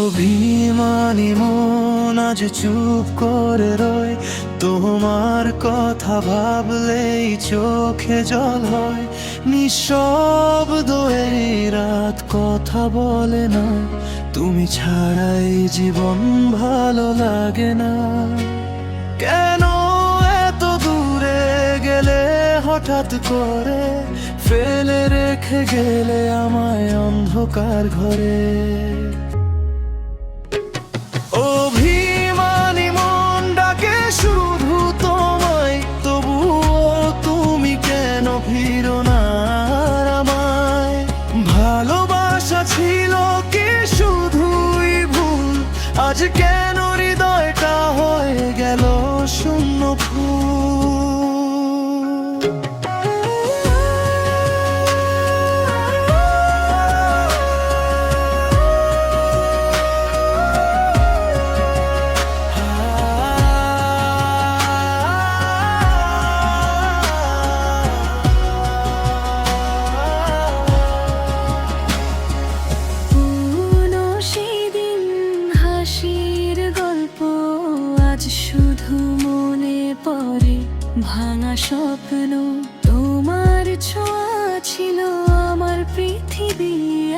অভিমানী মন আজ চুপ করে রয়, তোমার কথা ভাবলেই চোখে জল হয়। নিঃশব্দ এই রাত কথা বলে না, তুমি ছাড়াই জীবন ভালো লাগে না। কেন এত দূরে গেলে হঠাৎ করে, ফেলে রেখে গেলে আমায় অন্ধকার ঘরে। অভিমানী মন ডাকে শুধু তোমায়, তবুও তুমি কেন ফিরো না আমায়? ভালোবাসা ছিল কি শুধুই ভুল, আজ কেন হৃদয়টা হয়ে গেল শূন্য ফুল? শুধু মনে পড়ে ভাঙা স্বপ্ন, তোমার ছোঁয়া ছিল আমার পৃথিবী।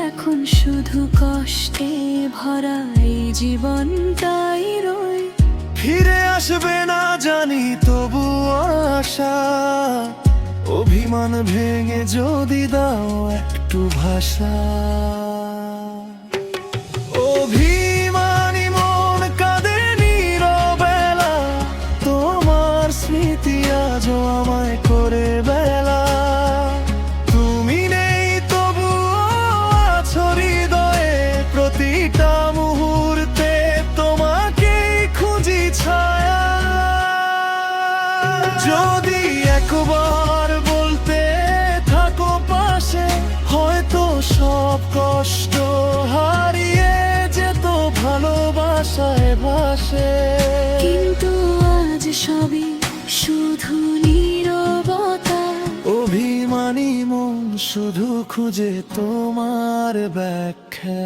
এখন শুধু কষ্টে ভরা এই জীবনটাই রয়। ফিরে আসবে না জানি তবুও আশা, অভিমান ভেঙে যদি দাও একটু ভাষা। অভিমানী মন কাঁদে নীরবেলা, তোমার স্মৃতি আজও আমায় করে বেলা। তুমি নেই তবুও আছো হৃদয়ে, প্রতিটা মুহূর্তে তোমাকেই খুঁজি ছায়া। যদি একবার বলতে থাকো পাশে, হয়তো সব কষ্ট হারিয়ে যেত ভালোবাসায় ভাসে। কিন্তু আজ সবই শুধু নীরবতা। অভিমানী মন শুধু খুঁজে তোমার ব্যাখ্যা।